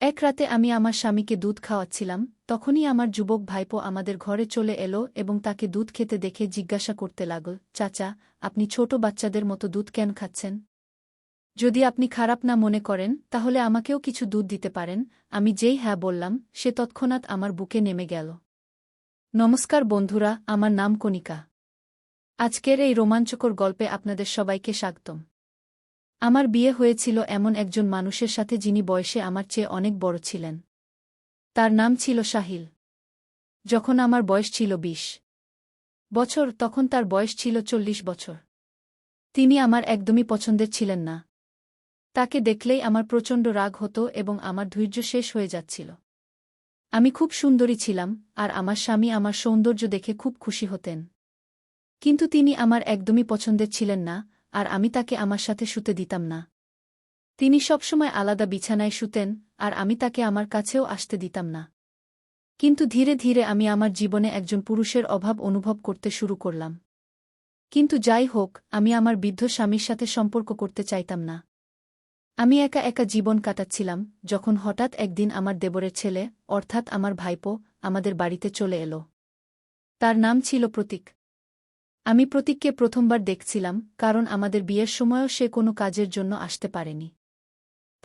এক রাতে আমি আমার স্বামীকে দুধ খাওয়াচ্ছিলাম, তখনই আমার যুবক ভাইপো আমাদের ঘরে চলে এলো এবং তাকে দুধ খেতে দেখে জিজ্ঞাসা করতে লাগল, চাচা, আপনি ছোট বাচ্চাদের মতো দুধ কেন খাচ্ছেন? যদি আপনি খারাপ না মনে করেন তাহলে আমাকেও কিছু দুধ দিতে পারেন। আমি যেই হ্যাঁ বললাম, সে তৎক্ষণাৎ আমার বুকে নেমে গেল। নমস্কার বন্ধুরা, আমার নাম কণিকা। আজকের এই রোমাঞ্চকর গল্পে আপনাদের সবাইকে স্বাগতম। আমার বিয়ে হয়েছিল এমন একজন মানুষের সাথে যিনি বয়সে আমার চেয়ে অনেক বড় ছিলেন। তার নাম ছিল সাহিল। যখন আমার বয়স ছিল ২০ বছর, তখন তার বয়স ছিল ৪০ বছর। তিনি আমার একদমই পছন্দের ছিলেন না। তাকে দেখলেই আমার প্রচণ্ড রাগ হতো এবং আমার ধৈর্য শেষ হয়ে যাচ্ছিল। আমি খুব সুন্দরী ছিলাম, আর আমার স্বামী আমার সৌন্দর্য দেখে খুব খুশি হতেন। কিন্তু তিনি আমার একদমই পছন্দের ছিলেন না, আর আমি তাকে আমার সাথে শুতে দিতাম না। তিনি সবসময় আলাদা বিছানায় শুতেন, আর আমি তাকে আমার কাছেও আসতে দিতাম না। কিন্তু ধীরে ধীরে আমি আমার জীবনে একজন পুরুষের অভাব অনুভব করতে শুরু করলাম। কিন্তু যাই হোক, আমি আমার বৃদ্ধ স্বামীর সাথে সম্পর্ক করতে চাইতাম না। আমি একা একা জীবন কাটাচ্ছিলাম, যখন হঠাৎ একদিন আমার দেবরের ছেলে, অর্থাৎ আমার ভাইপো, আমাদের বাড়িতে চলে এলো। তার নাম ছিল প্রতীক। আমি প্রতীককে প্রথমবার দেখছিলাম, কারণ আমাদের বিয়ের সময়ও সে কোনো কাজের জন্য আসতে পারেনি।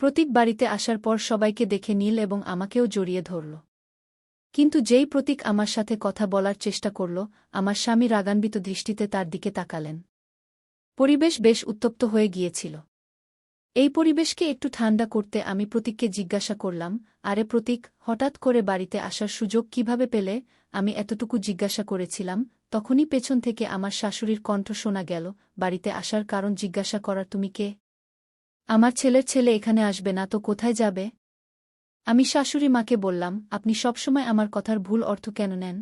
প্রতীক বাড়িতে আসার পর সবাইকে দেখে নীল এবং আমাকেও জড়িয়ে ধরল। কিন্তু যেই প্রতীক আমার সাথে কথা বলার চেষ্টা করল, আমার স্বামী রাগান্বিত দৃষ্টিতে তার দিকে তাকালেন। পরিবেশ বেশ উত্তপ্ত হয়ে গিয়েছিল। এই পরিবেশকে একটু ঠান্ডা করতে আমি প্রতীককে জিজ্ঞাসা করলাম, আরে প্রতীক, হঠাৎ করে বাড়িতে আসার সুযোগ কিভাবে পেলে? আমি এতটুকু জিজ্ঞাসা করেছিলাম, তখনই পেছন থেকে আমার শাশুড়ির কণ্ঠ শোনা গেল, বাড়িতে আসার কারণ জিজ্ঞাসা করার তুমি কে? আমার ছেলের ছেলে এখানে আসবে না তো কোথায় যাবে? আমি শাশুড়ি মাকে বললাম, আপনি সবসময় আমার কথার ভুল অর্থ কেন নেন?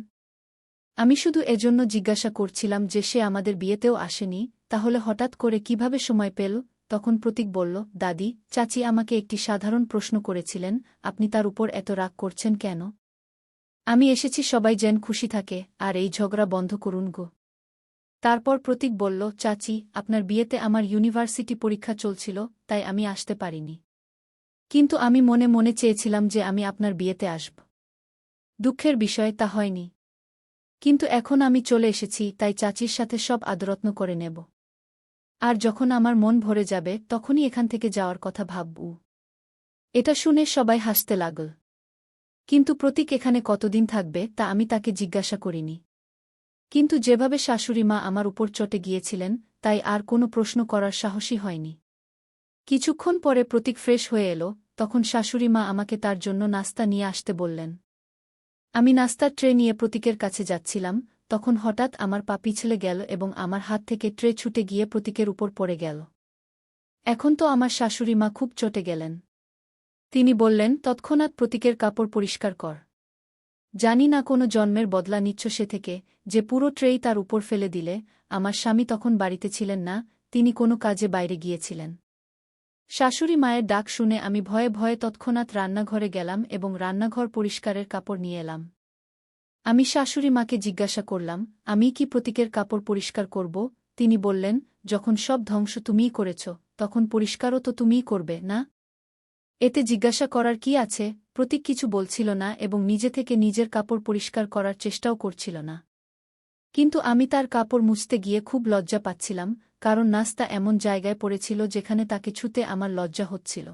আমি শুধু এজন্য জিজ্ঞাসা করছিলাম যে সে আমাদের বিয়েতেও আসেনি, তাহলে হঠাৎ করে কিভাবে সময় পেল? তখন প্রতীক বলল, দাদি, চাচি আমাকে একটি সাধারণ প্রশ্ন করেছিলেন, আপনি তার উপর এত রাগ করছেন কেন? আমি এসেছি সবাই যেন খুশি থাকে, আর এই ঝগড়া বন্ধ করুন গো। তারপর প্রতীক বলল, চাচি, আপনার বিয়েতে আমার ইউনিভার্সিটি পরীক্ষা চলছিল, তাই আমি আসতে পারিনি। কিন্তু আমি মনে মনে চেয়েছিলাম যে আমি আপনার বিয়েতে আসব। দুঃখের বিষয় তা হয়নি। কিন্তু এখন আমি চলে এসেছি, তাই চাচির সাথে সব আদরত্ন করে নেব। আর যখন আমার মন ভরে যাবে তখনই এখান থেকে যাওয়ার কথা ভাবব। এটা শুনে সবাই হাসতে লাগল। কিন্তু প্রতীক এখানে কতদিন থাকবে তা আমি তাকে জিজ্ঞাসা করিনি। কিন্তু যেভাবে শাশুড়ি মা আমার উপর চটে গিয়েছিলেন, তাই আর কোনো প্রশ্ন করার সাহসই হয়নি। কিছুক্ষণ পরে প্রতীক ফ্রেশ হয়ে এলো, তখন শাশুড়ি মা আমাকে তার জন্য নাস্তা নিয়ে আসতে বললেন। আমি নাস্তার ট্রে নিয়ে প্রতীকের কাছে যাচ্ছিলাম, তখন হঠাৎ আমার পা পিছলে গেল এবং আমার হাত থেকে ট্রে ছুটে গিয়ে প্রতীকের উপর পড়ে গেল। এখন তো আমার শাশুড়ি মা খুব চটে গেলেন। তিনি বললেন, তৎক্ষণাৎ প্রতীকের কাপড় পরিষ্কার কর। জানি না কোনো জন্মের বদলা নিচ্ছ সে থেকে, যে পুরো ট্রেই তার উপর ফেলে দিলে। আমার স্বামী তখন বাড়িতে ছিলেন না, তিনি কোনো কাজে বাইরে গিয়েছিলেন। শাশুড়ি মায়ের ডাক শুনে আমি ভয়ে ভয়ে তৎক্ষণাৎ রান্নাঘরে গেলাম এবং রান্নাঘর পরিষ্কারের কাপড় নিয়ে এলাম। আমি শাশুড়ি মাকে জিজ্ঞাসা করলাম, আমি কি প্রতীকের কাপড় পরিষ্কার করব? তিনি বললেন, যখন সব ধ্বংস তুমিই করেছ, তখন পরিষ্কারও তো তুমিই করবে, না? এতে জিজ্ঞাসা করার কি আছে? প্রতীক কিছু বলছিল না এবং নিজে থেকে নিজের কাপড় পরিষ্কার করার চেষ্টাও করছিল না। কিন্তু আমি তার কাপড় মুছতে গিয়ে খুব লজ্জা পাচ্ছিলাম, কারণ নাস্তা এমন জায়গায় পড়েছিল যেখানে তাকে ছুঁতে আমার লজ্জা হচ্ছিল।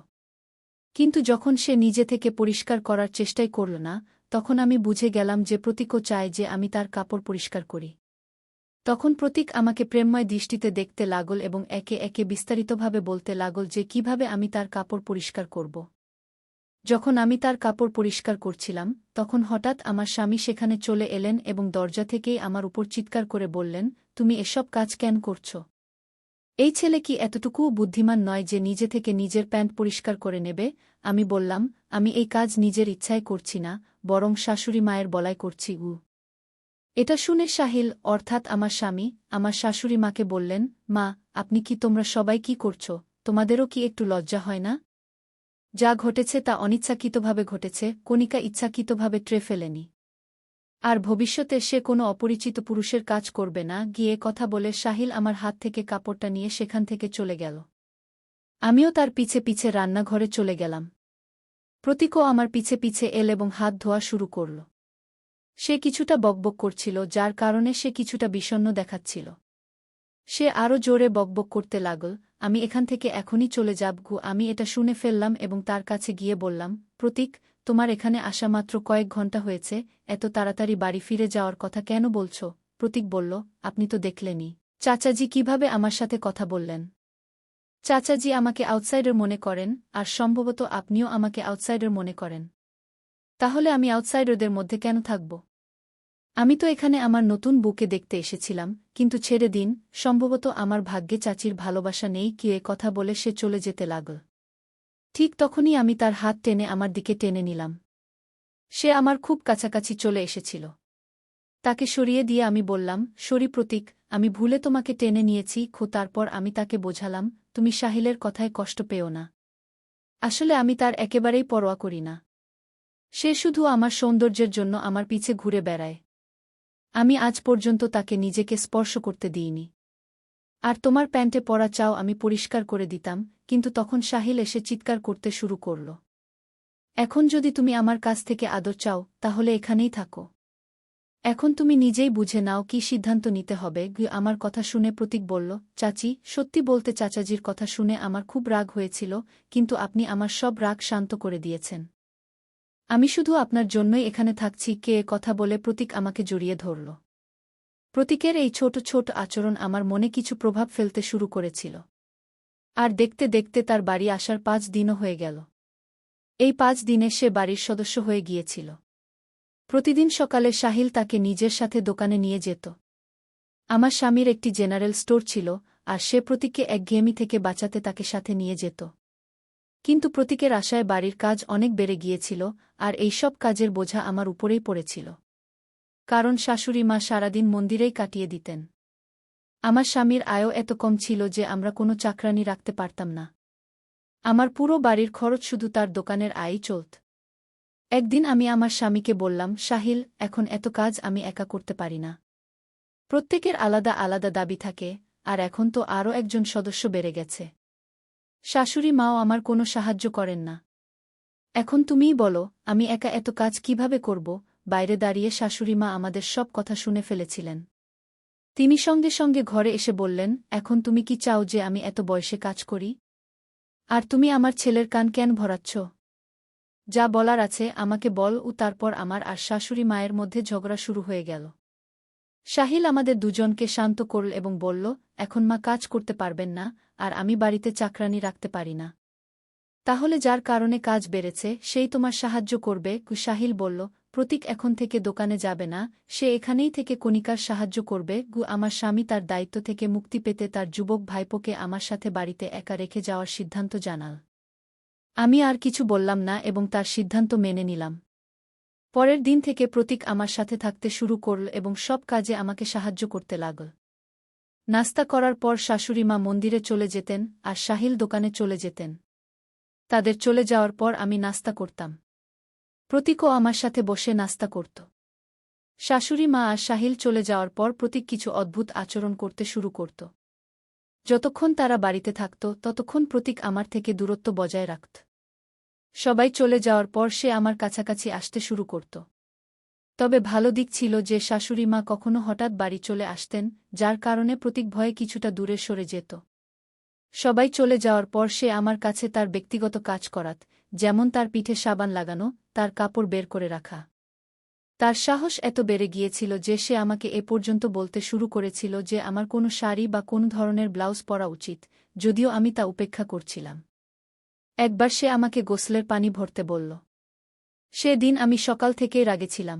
কিন্তু যখন সে নিজে থেকে পরিষ্কার করার চেষ্টাই করল না, তখন আমি বুঝে গেলাম যে প্রতীকও চায় যে আমি তার কাপড় পরিষ্কার করি। তখন প্রতীক আমাকে প্রেমময় দৃষ্টিতে দেখতে লাগল এবং একে একে বিস্তারিতভাবে বলতে লাগল যে কিভাবে আমি তার কাপড় পরিষ্কার করব। যখন আমি তার কাপড় পরিষ্কার করছিলাম, তখন হঠাৎ আমার স্বামী সেখানে চলে এলেন এবং দরজা থেকেই আমার উপর চিৎকার করে বললেন, তুমি এসব কাজ কেন করছ? এই ছেলে কি এতটুকুও বুদ্ধিমান নয় যে নিজে থেকে নিজের প্যান্ট পরিষ্কার করে নেবে? আমি বললাম, আমি এই কাজ নিজের ইচ্ছায় করছি না, বরং শাশুড়ি মায়ের বলায় করছি। এটা শুনে সাহিল, অর্থাৎ আমার স্বামী, আমার শাশুড়ি মাকে বললেন, মা, আপনি কি, তোমরা সবাই কি করছ? তোমাদেরও কি একটু লজ্জা হয় না? যা ঘটেছে তা অনিচ্ছাকৃতভাবে ঘটেছে, কণিকা ইচ্ছাকৃতভাবে ট্রে ফেলেনি। আর ভবিষ্যতে সে কোনো অপরিচিত পুরুষের কাজ করবে না। গিয়ে কথা বলে সাহিল আমার হাত থেকে কাপড়টা নিয়ে সেখান থেকে চলে গেল। আমিও তার পিছে পিছে রান্নাঘরে চলে গেলাম। প্রতীকও আমার পিছে পিছে এল এবং হাত ধোয়া শুরু করল। সে কিছুটা বকবক করছিল, যার কারণে সে কিছুটা বিষণ্ণ দেখাচ্ছিল। সে আরও জোরে বকবক করতে লাগল, আমি এখান থেকে এখনই চলে যাব। আমি এটা শুনে ফেললাম এবং তার কাছে গিয়ে বললাম, প্রতীক, তোমার এখানে আসা মাত্র কয়েক ঘন্টা হয়েছে, এত তাড়াতাড়ি বাড়ি ফিরে যাওয়ার কথা কেন বলছ? প্রতীক বলল, আপনি তো দেখলেনই চাচাজি কিভাবে আমার সাথে কথা বললেন। চাচাজি আমাকে আউটসাইডার মনে করেন, আর সম্ভবত আপনিও আমাকে আউটসাইডার মনে করেন। তাহলে আমি আউটসাইডারদের মধ্যে কেন থাকব? আমি তো এখানে আমার নতুন বউকে দেখতে এসেছিলাম, কিন্তু ছেড়ে দিন, সম্ভবত আমার ভাগ্যে চাচির ভালোবাসা নেই। কি এ কথা বলে সে চলে যেতে লাগল। ঠিক তখনই আমি তার হাত টেনে আমার দিকে টেনে নিলাম। সে আমার খুব কাছাকাছি চলে এসেছিল। তাকে সরিয়ে দিয়ে আমি বললাম, সরি প্রতীক, আমি ভুলে তোমাকে টেনে নিয়েছি। তারপর আমি তাকে বোঝালাম, তুমি সাহিলের কথায় কষ্ট পেও না। আসলে আমি তার একেবারেই পরোয়া করি না। সে শুধু আমার সৌন্দর্যের জন্য আমার পিছে ঘুরে বেড়ায়। আমি আজ পর্যন্ত তাকে নিজেকে স্পর্শ করতে দিইনি। আর তোমার প্যান্টে পরা চাও আমি পরিষ্কার করে দিতাম, কিন্তু তখন সাহিল এসে চিৎকার করতে শুরু করল। এখন যদি তুমি আমার কাছ থেকে আদর চাও, তাহলে এখানেই থাকো। এখন তুমি নিজেই বুঝে নাও কি সিদ্ধান্ত নিতে হবে। আমার কথা শুনে প্রতীক বলল, চাচি, সত্যি বলতে চাচাজির কথা শুনে আমার খুব রাগ হয়েছিল, কিন্তু আপনি আমার সব রাগ শান্ত করে দিয়েছেন। আমি শুধু আপনার জন্যই এখানে থাকছি। কে এ কথা বলে প্রতীক আমাকে জড়িয়ে ধরল। প্রতীকের এই ছোট ছোট আচরণ আমার মনে কিছু প্রভাব ফেলতে শুরু করেছিল। আর দেখতে দেখতে তার বাড়ি আসার 5 দিনও হয়ে গেল। এই 5 দিনে সে বাড়ির সদস্য হয়ে গিয়েছিল। প্রতিদিন সকালে সাহিল তাকে নিজের সাথে দোকানে নিয়ে যেত। আমার স্বামীর একটি জেনারেল স্টোর ছিল, আর সে প্রতীককে একঘেয়েমি থেকে বাঁচাতে তাকে সাথে নিয়ে যেত। কিন্তু প্রতীকের আশায় বাড়ির কাজ অনেক বেড়ে গিয়েছিল, আর এই সব কাজের বোঝা আমার উপরেই পড়েছিল। কারণ শাশুড়ি মা সারাদিন মন্দিরেই কাটিয়ে দিতেন। আমার স্বামীর আয়ও এত কম ছিল যে আমরা কোনো চাকরানি রাখতে পারতাম না। আমার পুরো বাড়ির খরচ শুধু তার দোকানের আয়ই চলত। একদিন আমি আমার স্বামীকে বললাম, সাহিল, এখন এত কাজ আমি একা করতে পারি না। প্রত্যেকের আলাদা আলাদা দাবি থাকে, আর এখন তো আরও একজন সদস্য বেড়ে গেছে। শাশুড়ি মাও আমার কোনো সাহায্য করেন না। এখন তুমিই বলো, আমি একা এত কাজ কিভাবে করব? বাইরে দাঁড়িয়ে শাশুড়ি মা আমাদের সব কথা শুনে ফেলেছিলেন। তিনি সঙ্গে সঙ্গে ঘরে এসে বললেন, এখন তুমি কি চাও যে আমি এত বয়সে কাজ করি? আর তুমি আমার ছেলের কান কেন ভরাচ্ছ? যা বলার আছে আমাকে বল। তারপর আমার আর শাশুড়ি মায়ের মধ্যে ঝগড়া শুরু হয়ে গেল। সাহিল আমাদের দুজনকে শান্ত করল এবং বলল, এখন মা কাজ করতে পারবেন না, আর আমি বাড়িতে চাকরানি রাখতে পারি না। তাহলে যার কারণে কাজ বেড়েছে সেই তোমার সাহায্য করবে। সাহিল বলল, প্রতীক এখন থেকে দোকানে যাবে না, সে এখানেই থেকে কণিকার সাহায্য করবে। আমার স্বামী তার দায়িত্ব থেকে মুক্তি পেতে তার যুবক ভাইপোকে আমার সাথে বাড়িতে একা রেখে যাওয়ার সিদ্ধান্ত জানাল। আমি আর কিছু বললাম না এবং তার সিদ্ধান্ত মেনে নিলাম। পরের দিন থেকে প্রতীক আমার সাথে থাকতে শুরু করল এবং সব কাজে আমাকে সাহায্য করতে লাগল। নাস্তা করার পর শাশুড়ি মা মন্দিরে চলে যেতেন, আর সাহিল দোকানে চলে যেতেন। তাদের চলে যাওয়ার পর আমি নাস্তা করতাম। প্রতীকও আমার সাথে বসে নাস্তা করত। শাশুড়ি মা আর সাহিল চলে যাওয়ার পর প্রতীক কিছু অদ্ভুত আচরণ করতে শুরু করত। যতক্ষণ তারা বাড়িতে থাকত ততক্ষণ প্রতীক আমার থেকে দূরত্ব বজায় রাখত। সবাই চলে যাওয়ার পর সে আমার কাছাকাছি আসতে শুরু করত। তবে ভালো দিক ছিল যে শাশুড়ি মা কখনো হঠাৎ বাড়ি চলে আসতেন, যার কারণে প্রতীক ভয়ে কিছুটা দূরে সরে যেত। সবাই চলে যাওয়ার পর সে আমার কাছে তার ব্যক্তিগত কাজ করাত, যেমন তার পিঠে সাবান লাগানো, তার কাপড় বের করে রাখা। তার সাহস এত বেড়ে গিয়েছিল যে সে আমাকে এ পর্যন্ত বলতে শুরু করেছিল যে আমার কোনো শাড়ি বা কোনো ধরনের ব্লাউজ পরা উচিত, যদিও আমি তা উপেক্ষা করছিলাম। একবার সে আমাকে গোসলের পানি ভরতে বলল। সে দিন আমি সকাল থেকেই রাগে ছিলাম।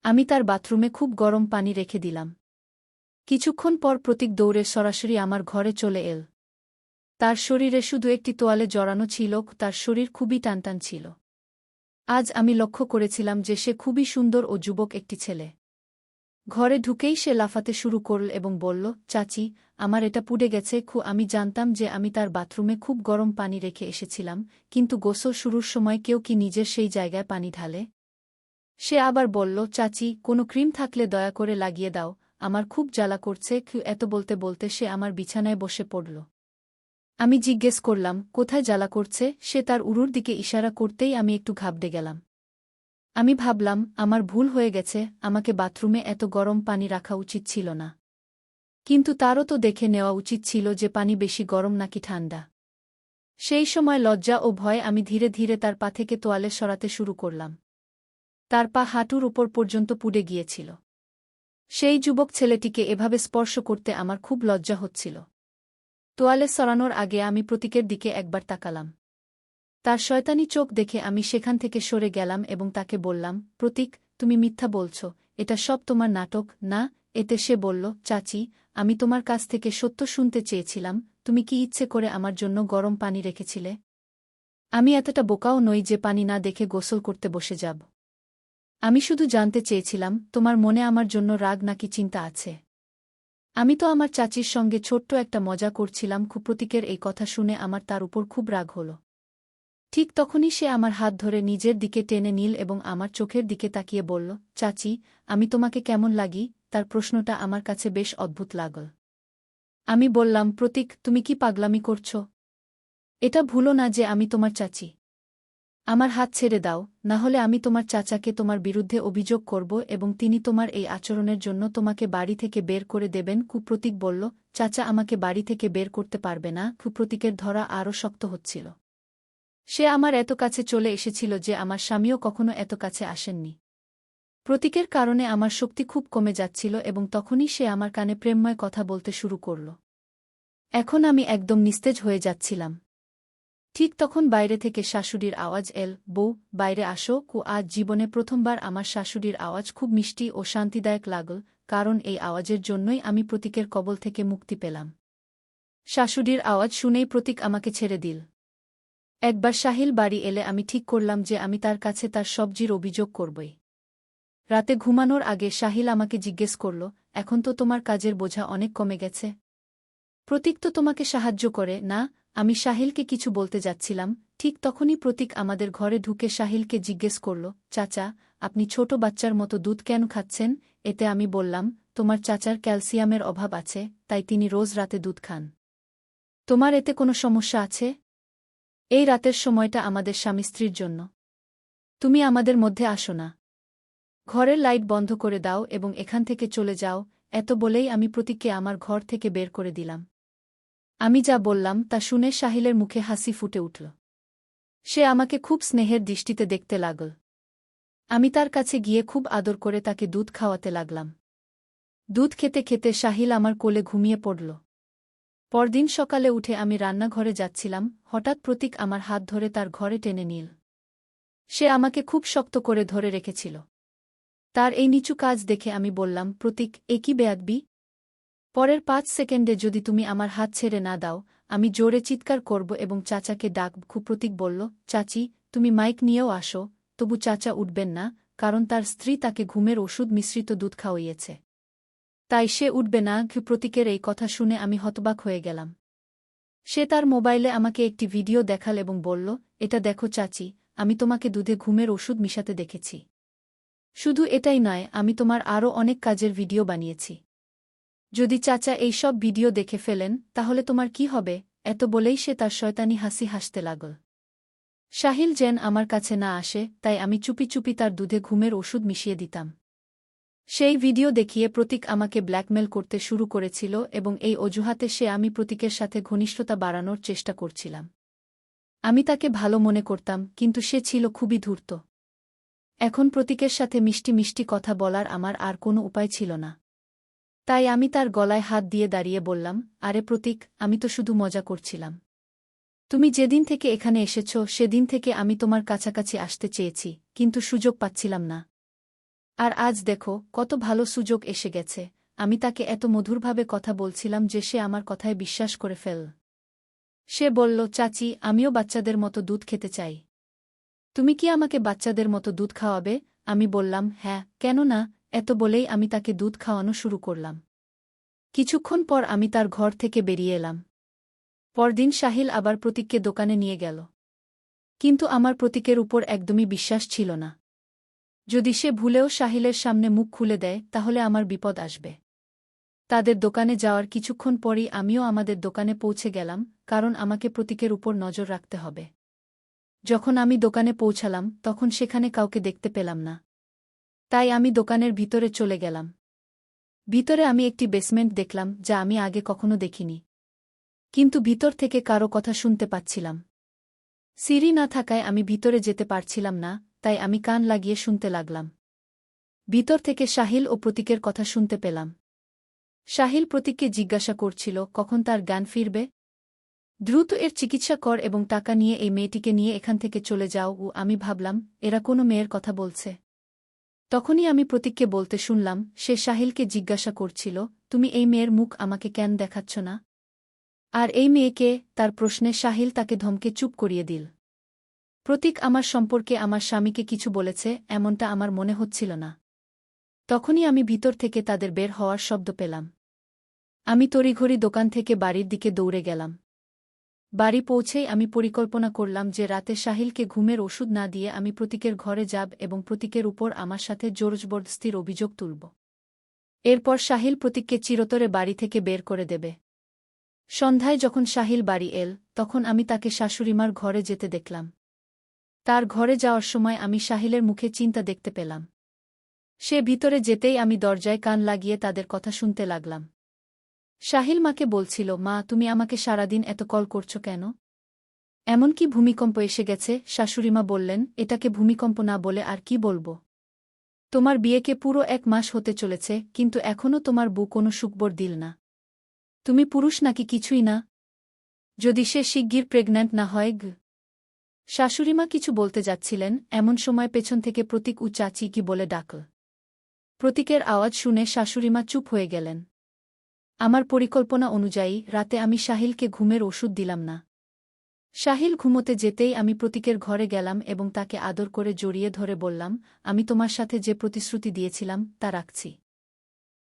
আমি তার বাথরুমে খুব গরম পানি রেখে দিলাম। কিছুক্ষণ পর প্রতীক দৌড়ে সরাসরি আমার ঘরে চলে এল। তার শরীরে শুধু একটি তোয়ালে জড়ানো ছিল, তার শরীর খুবই টানটান ছিল। আজ আমি লক্ষ্য করেছিলাম যে সে খুবই সুন্দর ও যুবক একটি ছেলে। ঘরে ঢুকেই সে লাফাতে শুরু করল এবং বলল, চাচি, আমার এটা পুড়ে গেছে। আমি জানতাম যে আমি তার বাথরুমে খুব গরম পানি রেখে এসেছিলাম, কিন্তু গোসল শুরুর সময় কেউ কি নিজের সেই জায়গায় পানি ঢালে? সে আবার বলল, চাচি, কোনো ক্রিম থাকলে দয়া করে লাগিয়ে দাও, আমার খুব জ্বালা করছে। এত বলতে বলতে সে আমার বিছানায় বসে পড়ল। আমি জিজ্ঞেস করলাম, কোথায় জ্বালা করছে? সে তার উরুর দিকে ইশারা করতেই আমি একটু ঘাবড়ে গেলাম। আমি ভাবলাম, আমার ভুল হয়ে গেছে, আমাকে বাথরুমে এত গরম পানি রাখা উচিত ছিল না। কিন্তু তারও তো দেখে নেওয়া উচিত ছিল যে পানি বেশি গরম নাকি ঠান্ডা। সেই সময় লজ্জা ও ভয়ে আমি ধীরে ধীরে তার পা থেকে তোয়ালে সরাতে শুরু করলাম। তার পা হাঁটুর উপর পর্যন্ত পুড়ে গিয়েছিল। সেই যুবক ছেলেটিকে এভাবে স্পর্শ করতে আমার খুব লজ্জা হচ্ছিল। তোয়ালে সরানোর আগে আমি প্রতীকের দিকে একবার তাকালাম। তার শয়তানি চোখ দেখে আমি সেখান থেকে সরে গেলাম এবং তাকে বললাম, প্রতীক, তুমি মিথ্যা বলছ, এটা সব তোমার নাটক, না? এতে সে বলল, চাচি, আমি তোমার কাছ থেকে সত্য শুনতে চেয়েছিলাম, তুমি কি ইচ্ছে করে আমার জন্য গরম পানি রেখেছিলে? আমি এতটা বোকাও নই যে পানি না দেখে গোসল করতে বসে যাব। আমি শুধু জানতে চেয়েছিলাম, তোমার মনে আমার জন্য রাগ নাকি চিন্তা আছে। আমি তো আমার চাচির সঙ্গে ছোট্ট একটা মজা করছিলাম। প্রতীকের এই কথা শুনে আমার তার উপর খুব রাগ হল। ঠিক তখনই সে আমার হাত ধরে নিজের দিকে টেনে নিল এবং আমার চোখের দিকে তাকিয়ে বলল, চাচি, আমি তোমাকে কেমন লাগি? তার প্রশ্নটা আমার কাছে বেশ অদ্ভুত লাগল। আমি বললাম, প্রতীক, তুমি কি পাগলামি করছ? এটা ভুলো না যে আমি তোমার চাচি। আমার হাত ছেড়ে দাও, না হলে আমি তোমার চাচাকে তোমার বিরুদ্ধে অভিযোগ করব এবং তিনি তোমার এই আচরণের জন্য তোমাকে বাড়ি থেকে বের করে দেবেন। প্রতীক বলল, চাচা আমাকে বাড়ি থেকে বের করতে পারবে না। প্রতীকের ধরা আরও শক্ত হচ্ছিল। সে আমার এত কাছে চলে এসেছিল যে আমার স্বামীও কখনো এত কাছে আসেননি। প্রতীকের কারণে আমার শক্তি খুব কমে যাচ্ছিল এবং তখনই সে আমার কানে প্রেমময় কথা বলতে শুরু করল। এখন আমি একদম নিস্তেজ হয়ে যাচ্ছিলাম। ঠিক তখন বাইরে থেকে শাশুড়ির আওয়াজ এল, বউ, বাইরে আসো। আজ জীবনে প্রথমবার আমার শাশুড়ির আওয়াজ খুব মিষ্টি ও শান্তিদায়ক লাগল, কারণ এই আওয়াজের জন্যই আমি প্রতীকের কবল থেকে মুক্তি পেলাম। শাশুড়ির আওয়াজ শুনেই প্রতীক আমাকে ছেড়ে দিল। একবার সাহিল বাড়ি এলে আমি ঠিক করলাম যে আমি তার কাছে তার সবজির অভিযোগ করবই। রাতে ঘুমানোর আগে সাহিল আমাকে জিজ্ঞেস করল, এখন তো তোমার কাজের বোঝা অনেক কমে গেছে। প্রতীক তো তোমাকে সাহায্য করে না? আমি সাহিলকে কিছু বলতে যাচ্ছিলাম, ঠিক তখনই প্রতীক আমাদের ঘরে ঢুকে সাহিলকে জিজ্ঞেস করল, চাচা, আপনি ছোট বাচ্চার মতো দুধ কেন খাচ্ছেন? এতে আমি বললাম, তোমার চাচার ক্যালসিয়ামের অভাব আছে, তাই তিনি রোজ রাতে দুধ খান। তোমার এতে কোনো সমস্যা আছে? এই রাতের সময়টা আমাদের স্বামী স্ত্রীর জন্য। তুমি আমাদের মধ্যে আসো না। ঘরের লাইট বন্ধ করে দাও এবং এখান থেকে চলে যাও। এত বলেই আমি প্রতীককে আমার ঘর থেকে বের করে দিলাম। আমি যা বললাম তা শুনে সাহিলের মুখে হাসি ফুটে উঠল। সে আমাকে খুব স্নেহের দৃষ্টিতে দেখতে লাগল। আমি তার কাছে গিয়ে খুব আদর করে তাকে দুধ খাওয়াতে লাগলাম। দুধ খেতে খেতে সাহিল আমার কোলে ঘুমিয়ে পড়ল। পরদিন সকালে উঠে আমি রান্নাঘরে যাচ্ছিলাম, হঠাৎ প্রতীক আমার হাত ধরে তার ঘরে টেনে নিল। সে আমাকে খুব শক্ত করে ধরে রেখেছিল। তার এই নিচু কাজ দেখে আমি বললাম, প্রতীক, এ কি বেয়াদবি? পরের 5 সেকেন্ডে যদি তুমি আমার হাত ছেড়ে না দাও, আমি জোরে চিৎকার করব এবং চাচাকে ডাকব। প্রতীক বলল, চাচি, তুমি মাইক নিয়েও আসো। তবু চাচা উঠবেন না, কারণ তার স্ত্রী তাকে ঘুমের ওষুধ মিশ্রিত দুধ খাওয়িয়েছে। তাই সে উঠবে না। প্রতীকের এই কথা শুনে আমি হতবাক হয়ে গেলাম। সে তার মোবাইলে আমাকে একটি ভিডিও দেখাল এবং বলল, এটা দেখো চাচি, আমি তোমাকে দুধে ঘুমের ওষুধ মিশাতে দেখেছি। শুধু এটাই নয়, আমি তোমার আরও অনেক কাজের ভিডিও বানিয়েছি। যদি চাচা এই সব ভিডিও দেখে ফেলেন, তাহলে তোমার কি হবে? এত বলেই সে তার শয়তানি হাসি হাসতে লাগল। সাহিল যেন আমার কাছে না আসে, তাই আমি চুপি চুপি তার দুধে ঘুমের ওষুধ মিশিয়ে দিতাম। সেই ভিডিও দেখিয়ে প্রতীক আমাকে ব্ল্যাকমেল করতে শুরু করেছিল এবং এই অজুহাতে আমি প্রতীকের সাথে ঘনিষ্ঠতা বাড়ানোর চেষ্টা করছিলাম। আমি তাকে ভালো মনে করতাম, কিন্তু সে ছিল খুবই ধূর্ত। এখন প্রতীকের সাথে মিষ্টি মিষ্টি কথা বলার আমার আর কোনো উপায় ছিল না। তাই আমি তার গলায় হাত দিয়ে দাঁড়িয়ে বললাম, আরে প্রতীক, আমি তো শুধু মজা করছিলাম। তুমি যেদিন থেকে এখানে এসেছ সেদিন থেকে আমি তোমার কাছাকাছি আসতে চেয়েছি, কিন্তু সুযোগ পাচ্ছিলাম না। আর আজ দেখো, কত ভালো সুযোগ এসে গেছে। আমি তাকে এত মধুরভাবে কথা বলছিলাম যে সে আমার কথায় বিশ্বাস করে ফেল। সে বলল, চাচি, আমিও বাচ্চাদের মতো দুধ খেতে চাই। তুমি কি আমাকে বাচ্চাদের মতো দুধ খাওয়াবে? আমি বললাম, হ্যাঁ, কেন না। এত বলেই আমি তাকে দুধ খাওয়ানো শুরু করলাম। কিছুক্ষণ পর আমি তার ঘর থেকে বেরিয়ে এলাম। পরদিন সাহিল আবার প্রতীককে দোকানে নিয়ে গেল। কিন্তু আমার প্রতীকের উপর একদমই বিশ্বাস ছিল না। যদি সে ভুলেও সাহিলের সামনে মুখ খুলে দেয়, তাহলে আমার বিপদ আসবে। তাদের দোকানে যাওয়ার কিছুক্ষণ পরই আমিও আমাদের দোকানে পৌঁছে গেলাম। কারণ আমাকে প্রতীকের উপর নজর রাখতে হবে। যখন আমি দোকানে পৌঁছালাম তখন সেখানে কাউকে দেখতে পেলাম না। তাই আমি দোকানের ভিতরে চলে গেলাম। ভিতরে আমি একটি বেসমেন্ট দেখলাম যা আমি আগে কখনো দেখিনি। কিন্তু ভিতর থেকে কারো কথা শুনতে পাচ্ছিলাম। সিঁড়ি না থাকায় আমি ভিতরে যেতে পারছিলাম না, তাই আমি কান লাগিয়ে শুনতে লাগলাম। ভিতর থেকে সাহিল ও প্রতীকের কথা শুনতে পেলাম। সাহিল প্রতীককে জিজ্ঞাসা করছিল কখন তার জ্ঞান ফিরবে। দ্রুত এর চিকিৎসা কর এবং টাকা নিয়ে এই মেয়েটিকে নিয়ে এখান থেকে চলে যাও। ও আমি ভাবলাম এরা কোনো মেয়ের কথা বলছে। তখনই আমি প্রতীককে বলতে শুনলাম সে সাহিলকে জিজ্ঞাসা করছিল, তুমি এই মেয়ের মুখ আমাকে কেন দেখাচ্ছ না? আর এই মেয়েকে? তার প্রশ্নে সাহিল তাকে ধমকে চুপ করিয়ে দিল। প্রতীক আমার সম্পর্কে আমার স্বামীকে কিছু বলেছে এমনটা আমার মনে হচ্ছিল না। তখনই আমি ভিতর থেকে তাদের বের হওয়ার শব্দ পেলাম। আমি তড়িঘড়ি দোকান থেকে বাড়ির দিকে দৌড়ে গেলাম। বাড়ি পৌঁছেই আমি পরিকল্পনা করলাম যে রাতে সাহিলকে ঘুমের ওষুধ না দিয়ে আমি প্রতীকের ঘরে যাব এবং প্রতীকের উপর আমার সাথে জোরজবরদস্তির অভিযোগ তুলব। এরপর সাহিল প্রতীককে চিরতরে বাড়ি থেকে বের করে দেবে। সন্ধ্যায় যখন সাহিল বাড়ি এল তখন আমি তাকে শাশুড়িমার ঘরে যেতে দেখলাম। তার ঘরে যাওয়ার সময় আমি সাহিলের মুখে চিন্তা দেখতে পেলাম। সে ভিতরে যেতেই আমি দরজায় কান লাগিয়ে তাদের কথা শুনতে লাগলাম। সাহিল মাকে বলছিল, মা তুমি আমাকে সারাদিন এত কল করছো কেন? এমনকি ভূমিকম্প এসে গেছে। শাশুড়িমা বললেন, এটাকে ভূমিকম্প না বলে আর কি বলবো? তোমার বিয়েকে পুরো 1 মাস হতে চলেছে কিন্তু এখনও তোমার বউ কোনো সুখবর দিল না। তুমি পুরুষ নাকি কিছুই না? যদি সে শিগগির প্রেগন্যান্ট না হয় শাশুড়িমা কিছু বলতে যাচ্ছিলেন এমন সময় পেছন থেকে প্রতীক ও চাচি কি বলে ডাকল। প্রতীকের আওয়াজ শুনে শাশুড়িমা চুপ হয়ে গেলেন। আমার পরিকল্পনা অনুযায়ী রাতে আমি সাহিলকে ঘুমের ওষুধ দিলাম না। সাহিল ঘুমোতে যেতেই আমি প্রতীকের ঘরে গেলাম এবং তাকে আদর করে জড়িয়ে ধরে বললাম, আমি তোমার সাথে যে প্রতিশ্রুতি দিয়েছিলাম তা রাখছি।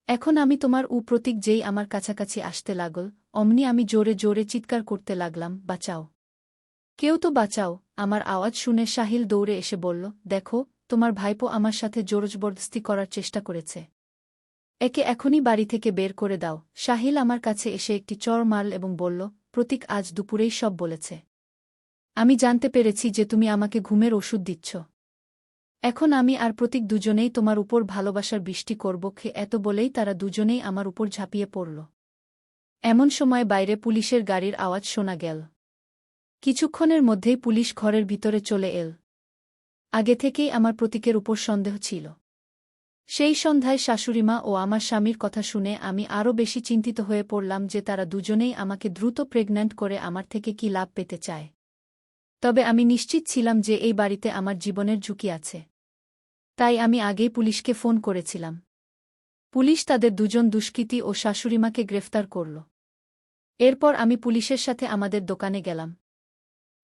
এখন আমি তোমার। প্রতীক যেই আমার কাছাকাছি আসতে লাগল অমনি আমি জোরে জোরে চিৎকার করতে লাগলাম, বাঁচাও, কেউ তো বাঁচাও। আমার আওয়াজ শুনে সাহিল দৌড়ে এসে বলল, দেখো তোমার ভাইপো আমার সাথে জোরজবরদস্তি করার চেষ্টা করেছে। একে এখনই বাড়ি থেকে বের করে দাও। সাহিল আমার কাছে এসে একটি চড় মারল এবং বলল, প্রতীক আজ দুপুরেই সব বলেছে। আমি জানতে পেরেছি যে তুমি আমাকে ঘুমের ওষুধ দিচ্ছ। এখন আমি আর প্রতীক দুজনেই তোমার উপর ভালোবাসার বৃষ্টি করব। এত বলেই তারা দুজনেই আমার উপর ঝাঁপিয়ে পড়ল। এমন সময় বাইরে পুলিশের গাড়ির আওয়াজ শোনা গেল। কিছুক্ষণের মধ্যেই পুলিশ ঘরের ভিতরে চলে এল। আগে থেকেই আমার প্রতীকের উপর সন্দেহ ছিল। সেই সন্ধ্যায় শাশুড়িমা ও আমার স্বামীর কথা শুনে আমি আরও বেশি চিন্তিত হয়ে পড়লাম যে তারা দুজনেই আমাকে দ্রুত প্রেগন্যান্ট করে আমার থেকে কি লাভ পেতে চায়। তবে আমি নিশ্চিত ছিলাম যে এই বাড়িতে আমার জীবনের ঝুঁকি আছে। তাই আমি আগেই পুলিশকে ফোন করেছিলাম। পুলিশ তাদের দুজন দুষ্কৃতী ও শাশুড়িমাকে গ্রেফতার করল। এরপর আমি পুলিশের সাথে আমাদের দোকানে গেলাম।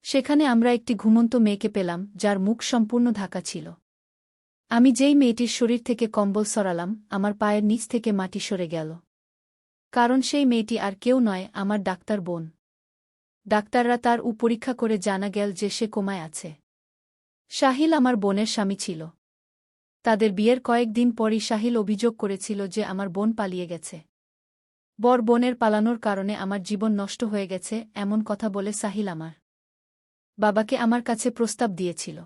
সেখানে আমরা একটি ঘুমন্ত মেয়েকে পেলাম যার মুখ সম্পূর্ণ ঢাকা ছিল। আমি যেই মেয়েটির শরীর থেকে কম্বল সরালাম আমার পায়ের নিচ থেকে মাটি সরে গেল। কারণ সেই মেয়েটি আর কেউ নয়, আমার ডাক্তার বোন। ডাক্তাররা তার পরীক্ষা করে জানা গেল যে সে কোমায় আছে। সাহিল আমার বোনের স্বামী ছিল। তাদের বিয়ের কয়েকদিন পরই সাহিল অভিযোগ করেছিল যে আমার বোন পালিয়ে গেছে। বর বোনের পালানোর কারণে আমার জীবন নষ্ট হয়ে গেছে এমন কথা বলে সাহিল আমার বাবাকে আমার কাছে প্রস্তাব দিয়েছিল।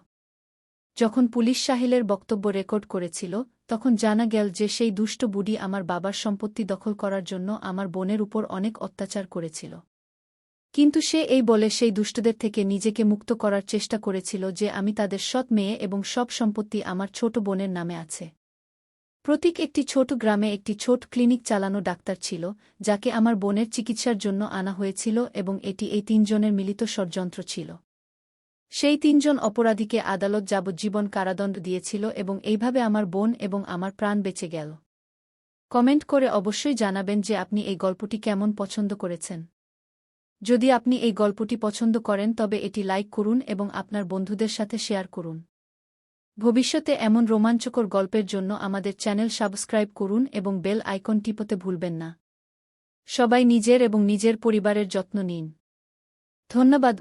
যখন পুলিশ সাহিলের বক্তব্য রেকর্ড করেছিল তখন জানা গেল যে সেই দুষ্ট বুড়ি আমার বাবার সম্পত্তি দখল করার জন্য আমার বোনের উপর অনেক অত্যাচার করেছিল। কিন্তু সে এই বলে সেই দুষ্টদের থেকে নিজেকে মুক্ত করার চেষ্টা করেছিল যে আমি তাদের সৎ মেয়ে এবং সব সম্পত্তি আমার ছোট বোনের নামে আছে। প্রতীক একটি ছোট গ্রামে একটি ছোট ক্লিনিক চালানো ডাক্তার ছিল যাকে আমার বোনের চিকিৎসার জন্য আনা হয়েছিল এবং এটি এই 3 জনের মিলিত ষড়যন্ত্র ছিল। সেই 3 জন অপরাধীকে আদালত যাবজ্জীবন কারাদণ্ড দিয়েছিল এবং এইভাবে আমার বোন এবং আমার প্রাণ বেঁচে গেল। কমেন্ট করে অবশ্যই জানাবেন যে আপনি এই গল্পটি কেমন পছন্দ করেছেন। যদি আপনি এই গল্পটি পছন্দ করেন তবে এটি লাইক করুন এবং আপনার বন্ধুদের সাথে শেয়ার করুন। ভবিষ্যতে এমন রোমাঞ্চকর গল্পের জন্য আমাদের চ্যানেল সাবস্ক্রাইব করুন এবং বেল আইকন টিপতে ভুলবেন না। সবাই নিজের এবং নিজের পরিবারের যত্ন নিন। ধন্যবাদ।